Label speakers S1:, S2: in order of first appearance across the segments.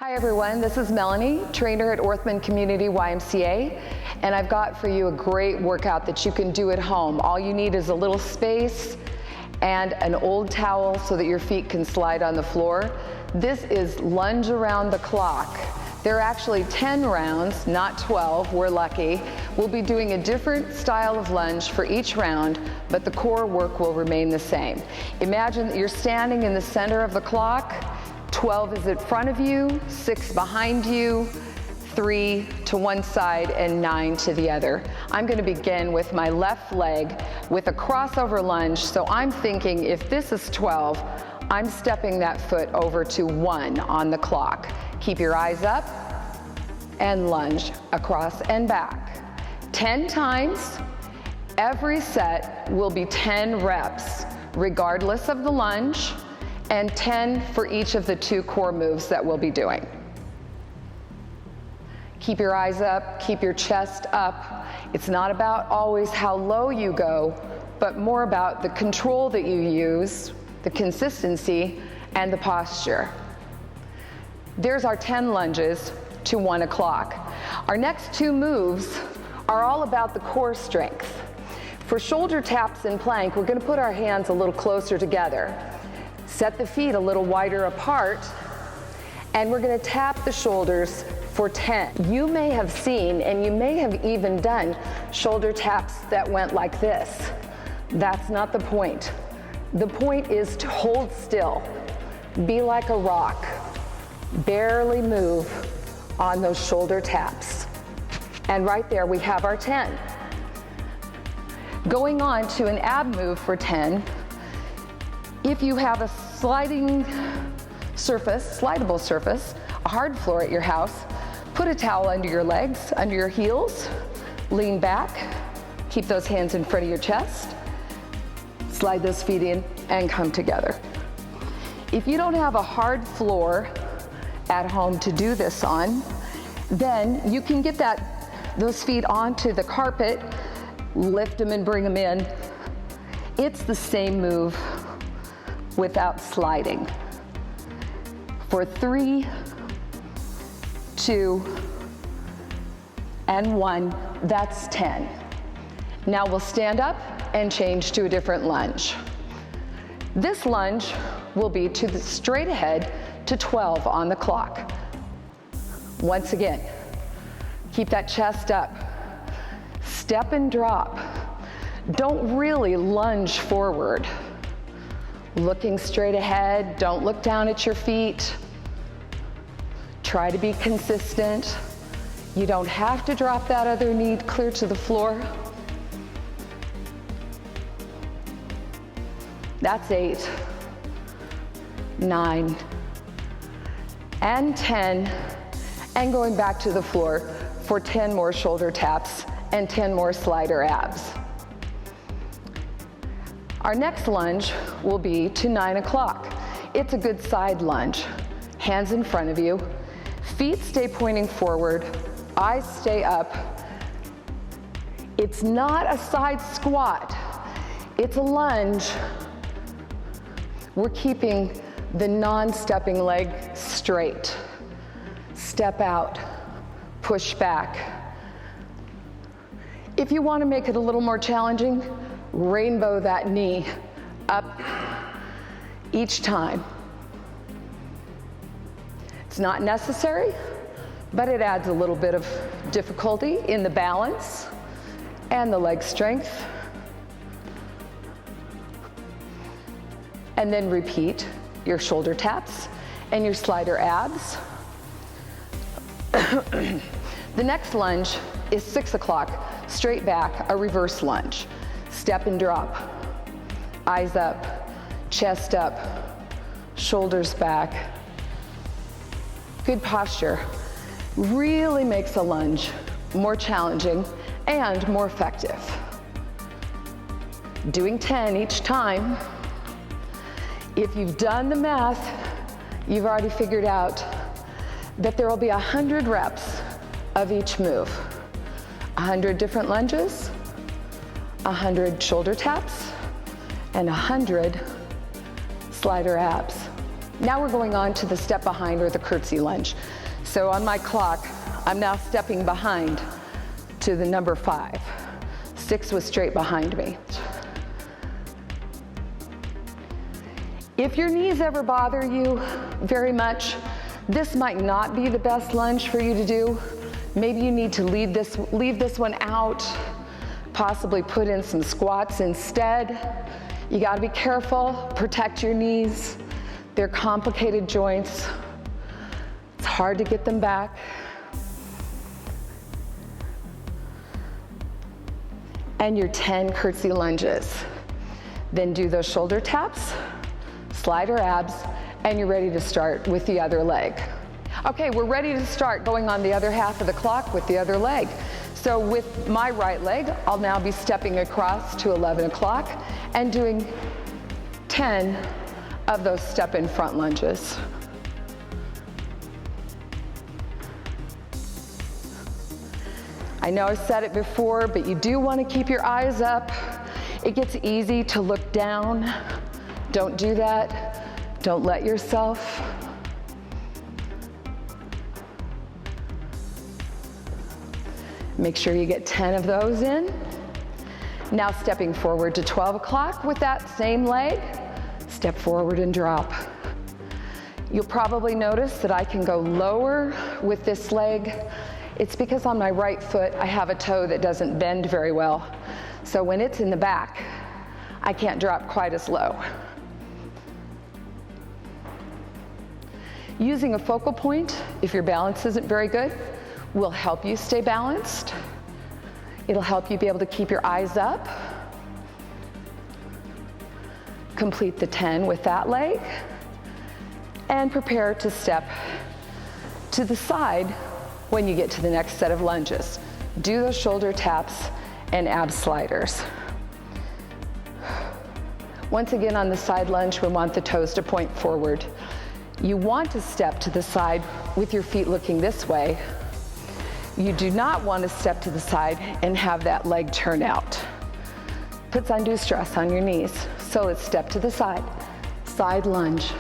S1: Hi everyone, this is Melanie, trainer at Orthman Community YMCA, and I've got for you a great workout that you can do at home. All you need is a little space and an old towel so that your feet can slide on the floor. This is lunge around the clock. There are actually 10 rounds, not 12, we're lucky. We'll be doing a different style of lunge for each round, but the core work will remain the same. Imagine that you're standing in the center of the clock. 12 is in front of you, 6 behind you, 3 to one side, and 9 to the other. I'm going to begin with my left leg with a crossover lunge. So I'm thinking if this is 12, I'm stepping that foot over to 1 on the clock. Keep your eyes up and lunge across and back. 10 times. Every set will be 10 reps, regardless of the lunge, and 10 for each of the 2 core moves that we'll be doing. Keep your eyes up, keep your chest up. It's not about always how low you go, but more about the control that you use, the consistency, and the posture. There's our 10 lunges to 1 o'clock. Our next 2 moves are all about the core strength. For shoulder taps and plank, we're going to put our hands a little closer together. Set the feet a little wider apart, and we're going to tap the shoulders for 10. You may have seen, and you may have even done, shoulder taps that went like this. That's not the point. The point is to hold still, be like a rock, barely move on those shoulder taps. And right there we have our 10. Going on to an ab move for 10. If you have a slidable surface, a hard floor at your house, put a towel under your legs, under your heels, lean back, keep those hands in front of your chest, slide those feet in and come together. If you don't have a hard floor at home to do this on, then you can get those feet onto the carpet, lift them and bring them in. It's the same move without sliding. For 3, 2, and 1, that's 10. Now we'll stand up and change to a different lunge. This lunge will be to the straight ahead to 12 on the clock. Once again, keep that chest up. Step and drop. Don't really lunge forward. Looking straight ahead, don't look down at your feet. Try to be consistent. You don't have to drop that other knee clear to the floor. That's 8, 9, and 10, and going back to the floor for 10 more shoulder taps and 10 more slider abs. Our next lunge will be to 9 o'clock. It's a good side lunge. Hands in front of you, feet stay pointing forward, eyes stay up. It's not a side squat, it's a lunge. We're keeping the non-stepping leg straight. Step out, push back. If you want to make it a little more challenging, rainbow that knee up each time. It's not necessary, but it adds a little bit of difficulty in the balance and the leg strength. And then repeat your shoulder taps and your slider abs. The next lunge is 6 o'clock, straight back, a reverse lunge. Step and drop, eyes up, chest up, shoulders back. Good posture really makes a lunge more challenging and more effective. Doing 10 each time. If you've done the math, you've already figured out that there will be 100 reps of each move. 100 different lunges, 100 shoulder taps, and 100 slider abs. Now we're going on to the step behind, or the curtsy lunge. So on my clock, I'm now stepping behind to the number 5. 6 was straight behind me. If your knees ever bother you very much, this might not be the best lunge for you to do. Maybe you need to leave this one out, possibly put in some squats instead. You gotta be careful, protect your knees. They're complicated joints. It's hard to get them back. And your 10 curtsy lunges. Then do those shoulder taps, slider abs, and you're ready to start with the other leg. Okay, we're ready to start going on the other half of the clock with the other leg. So with my right leg, I'll now be stepping across to 11 o'clock and doing 10 of those step in front lunges. I know I said it before, but you do want to keep your eyes up. It gets easy to look down. Don't do that. Don't let yourself. Make sure you get 10 of those in. Now stepping forward to 12 o'clock with that same leg. Step forward and drop. You'll probably notice that I can go lower with this leg. It's because on my right foot, I have a toe that doesn't bend very well. So when it's in the back, I can't drop quite as low. Using a focal point, if your balance isn't very good, will help you stay balanced. It'll help you be able to keep your eyes up. Complete the 10 with that leg, and prepare to step to the side when you get to the next set of lunges. Do those shoulder taps and ab sliders. Once again, on the side lunge, we want the toes to point forward. You want to step to the side with your feet looking this way. You do not want to step to the side and have that leg turn out. Puts undue stress on your knees. So let's step to the side. Side lunge.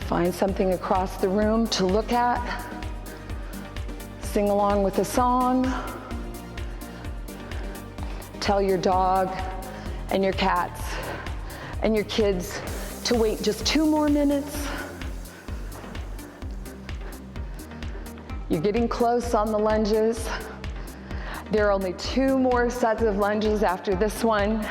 S1: Find something across the room to look at. Sing along with a song. Tell your dog and your cats and your kids to wait just 2 more minutes. You're getting close on the lunges. There are only 2 more sets of lunges after this one.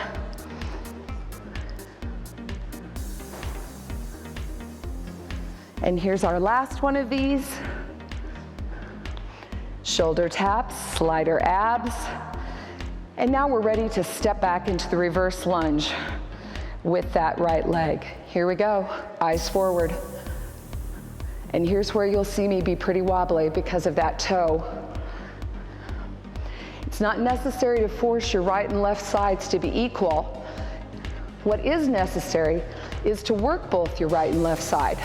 S1: And here's our last one of these. Shoulder taps, slider abs. And now we're ready to step back into the reverse lunge with that right leg. Here we go, eyes forward. And here's where you'll see me be pretty wobbly because of that toe. It's not necessary to force your right and left sides to be equal. What is necessary is to work both your right and left side.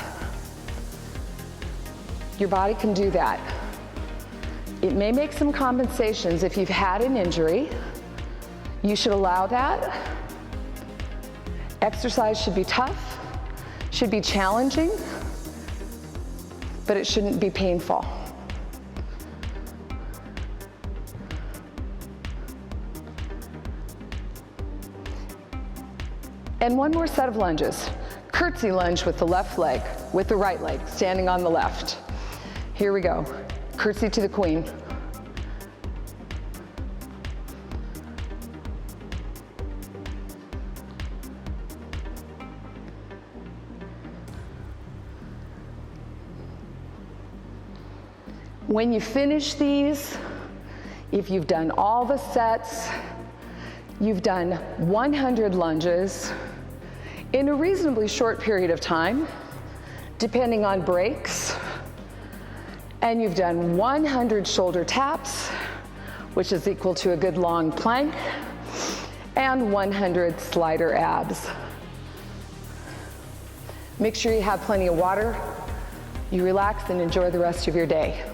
S1: Your body can do that. It may make some compensations if you've had an injury. You should allow that. Exercise should be tough, should be challenging, but it shouldn't be painful. And one more set of lunges. Curtsy lunge with the left leg, with the right leg, standing on the left. Here we go. Curtsy to the queen. When you finish these, if you've done all the sets, you've done 100 lunges in a reasonably short period of time, depending on breaks, and you've done 100 shoulder taps, which is equal to a good long plank, and 100 slider abs. Make sure you have plenty of water. You relax and enjoy the rest of your day.